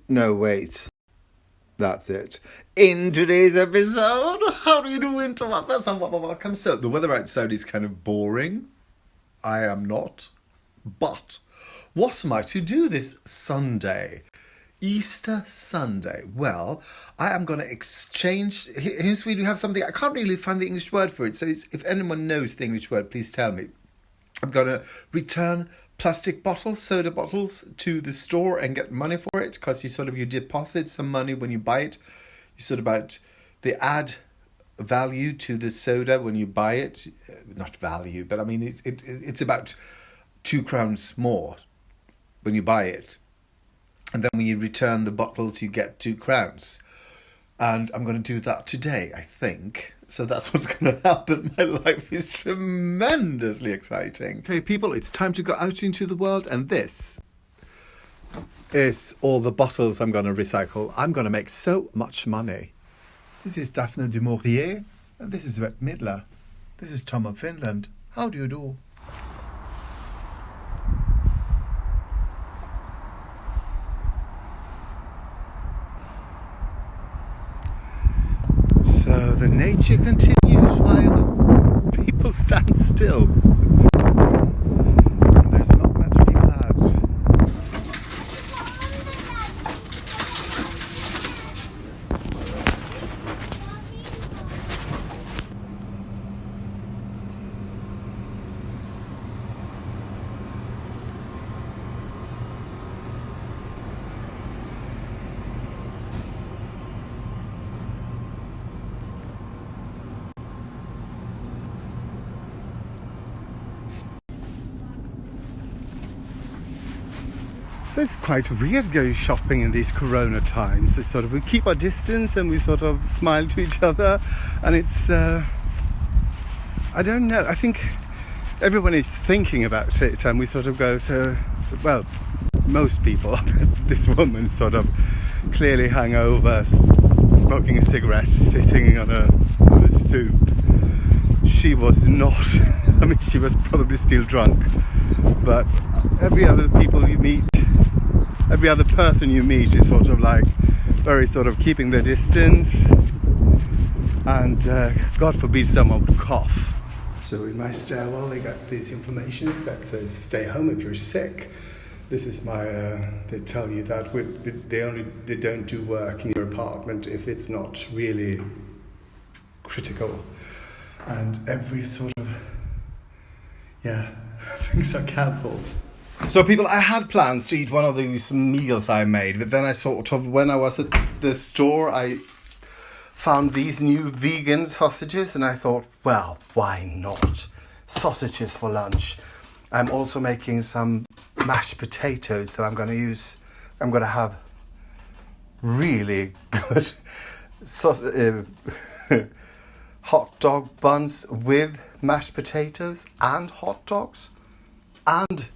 No, wait. That's it. In today's episode, how do you do into my first time? Welcome. So, the weather outside is kind of boring. I am not. But, what am I to do this Sunday? Easter Sunday. Well, I am going to exchange... Here in Sweden we have something... I can't really find the English word for it. So, if anyone knows the English word, please tell me. I'm going to return plastic bottles, soda bottles, to the store and get money for it, because you deposit some money when you buy it. They add value to the soda when you buy it. Not value, but I mean it's about 2 crowns more when you buy it. And then when you return the bottles, you get 2 crowns. And I'm going to do that today, I think. So that's what's going to happen. My life is tremendously exciting. Okay, people, it's time to go out into the world. And this is all the bottles I'm going to recycle. I'm going to make so much money. This is Daphne du Maurier. And this is Bette Midler. This is Tom of Finland. How do you do? So the nature continues while the people stand still. And there's not much people out. So it's quite weird going shopping in these corona times. It's we keep our distance and we smile to each other, and it's I don't know, I think everyone is thinking about it, and we go well, most people. This woman clearly hungover, smoking a cigarette, sitting on a stoop. She was not. I mean, she was probably still drunk, but every other person you meet is very keeping their distance, and God forbid someone would cough. So in my stairwell they got these informations that says stay home if you're sick. This is my they tell you that they don't do work in your apartment if it's not really critical, and every things are cancelled. So people, I had plans to eat one of these meals I made, but then when I was at the store, I found these new vegan sausages, and I thought, well, why not? Sausages for lunch. I'm also making some mashed potatoes, so I'm going to have really good hot dog buns with mashed potatoes and hot dogs, and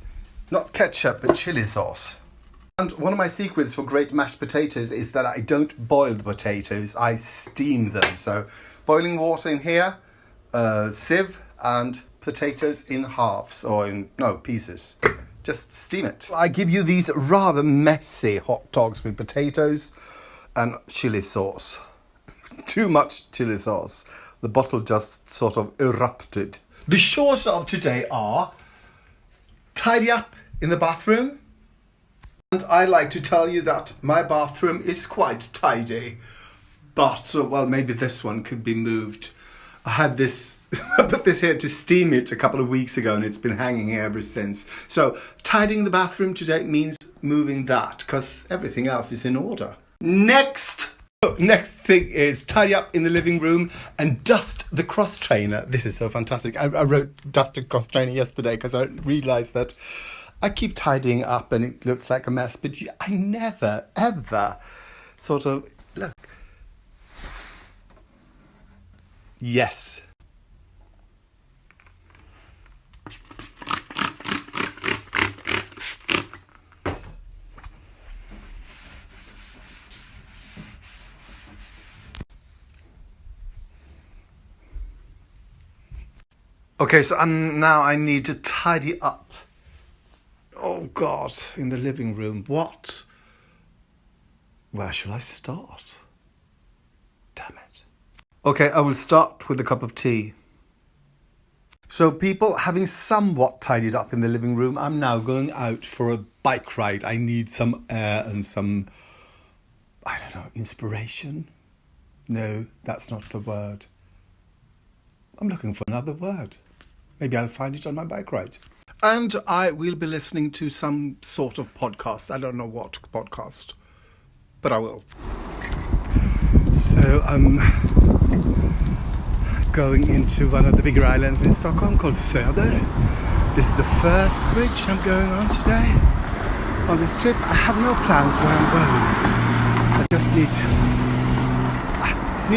not ketchup, but chili sauce. And one of my secrets for great mashed potatoes is that I don't boil the potatoes, I steam them. So boiling water in here, sieve, and potatoes in halves, pieces. Just steam it. I give you these rather messy hot dogs with potatoes and chili sauce. Too much chili sauce. The bottle just erupted. The chores of today are tidy up in the bathroom. And I like to tell you that my bathroom is quite tidy. But, maybe this one could be moved. I put this here to steam it a couple of weeks ago, and it's been hanging here ever since. So, tidying the bathroom today means moving that, because everything else is in order. Next thing is tidy up in the living room and dust the cross trainer. This is so fantastic. I wrote dust the cross trainer yesterday because I realised that I keep tidying up and it looks like a mess, but I never, ever look. Yes. Okay, so now I need to tidy up. Oh God, in the living room. What Where shall I start? Damn it. Okay, I will start with a cup of tea. So people, having somewhat tidied up in the living room, I'm now going out for a bike ride. I need some air and some, I don't know, inspiration? No, that's not the word. I'm looking for another word. Maybe I'll find it on my bike ride. And I will be listening to some sort of podcast. I don't know what podcast, but I will. So I'm going into one of the bigger islands in Stockholm called Söder. This is the first bridge I'm going on today on this trip. I have no plans where I'm going. I just need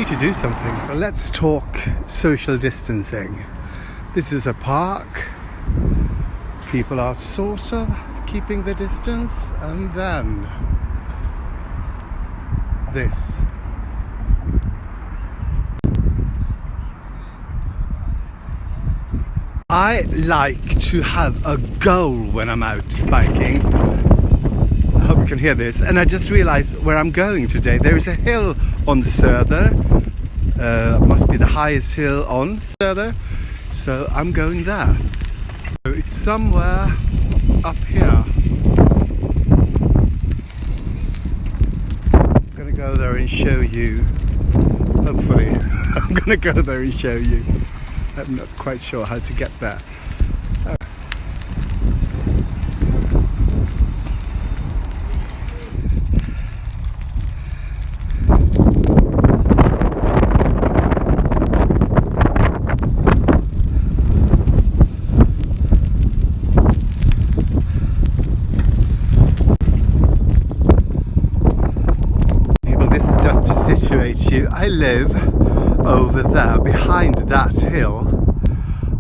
to do something. But let's talk social distancing. This is a park. People are sort of keeping the distance, and then this. I like to have a goal when I'm out biking. I hope you can hear this. And I just realized where I'm going today. There is a hill on Söder. Must be the highest hill on Söder. So I'm going there. So it's somewhere up here. I'm going to go there and show you. Hopefully. I'm going to go there and show you. I'm not quite sure how to get there. People, this is just to situate you. I live over there behind that hill,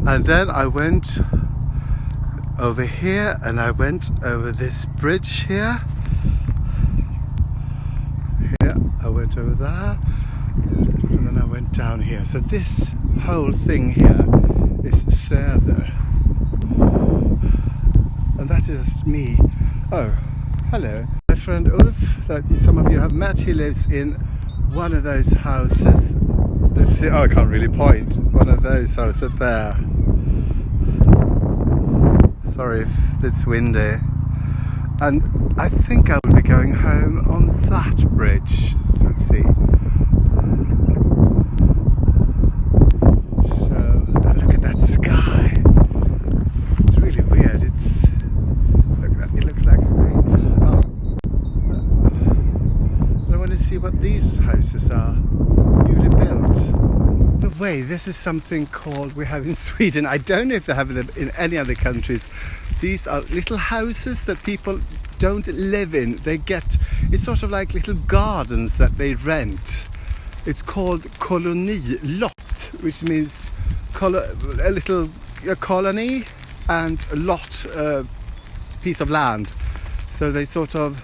and then I went over here and I went over this bridge here. I went over there and then I went down here. So this whole thing here is Söder, and that is me. Oh, hello. My friend Ulf, that some of you have met, he lives in one of those houses. Let's see, oh, I can't really point. One of those houses there. Sorry if it's windy. And I think I will be going home on that bridge. So let's see. So, look at that sky. It's really weird. It looks like rain. Oh. I want to see what these houses are. Newly built. The way, this is something called, we have in Sweden, I don't know if they have them in any other countries. These are little houses that people don't live in. It's sort of like little gardens that they rent. It's called kolonilott, which means a little colony and a lot piece of land. So they sort of,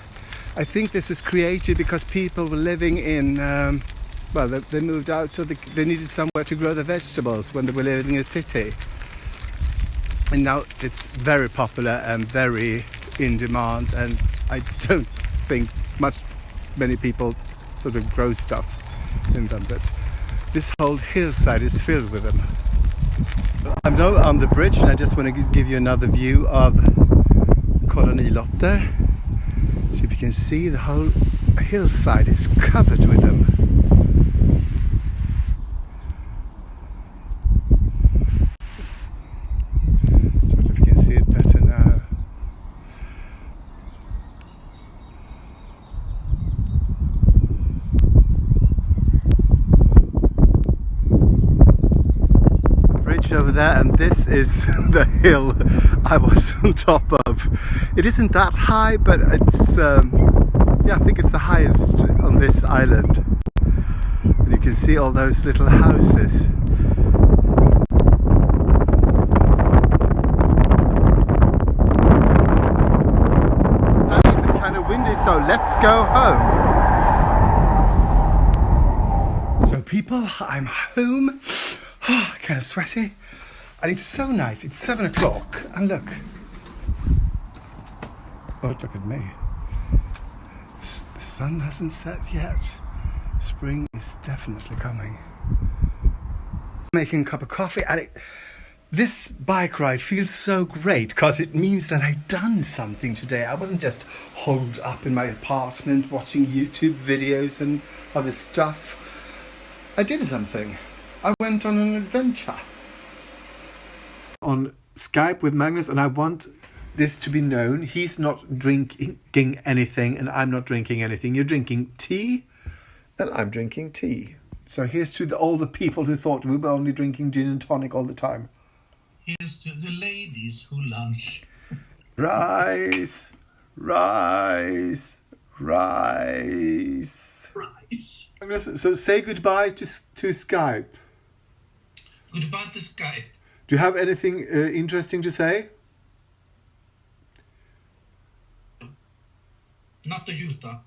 I think this was created because people were living in they moved out, they needed somewhere to grow their vegetables when they were living in a city. And now it's very popular and very in demand, and I don't think many people sort of grow stuff in them, but this whole hillside is filled with them. I'm now on the bridge, and I just want to give you another view of kolonilott there. So if you can see, the whole hillside is covered with them. Over there, and this is the hill I was on top of. It isn't that high, but it's I think it's the highest on this island, and you can see all those little houses. It's actually kind of windy, so let's go home. So people, I'm home. Kind of sweaty, and it's so nice. It's 7 o'clock, and look. Oh, look at me. The The sun hasn't set yet. Spring is definitely coming. Making a cup of coffee, and this bike ride feels so great because it means that I've done something today. I wasn't just holed up in my apartment watching YouTube videos and other stuff. I did something. I went on an adventure. On Skype with Magnus, and I want this to be known. He's not drinking anything and I'm not drinking anything. You're drinking tea and I'm drinking tea. So here's to all the people who thought we were only drinking gin and tonic all the time. Here's to the ladies who lunch. Rice, rice, rice. Rice. So say goodbye to Skype. Goodbye to Skype. Do you have anything interesting to say? Not to Utah.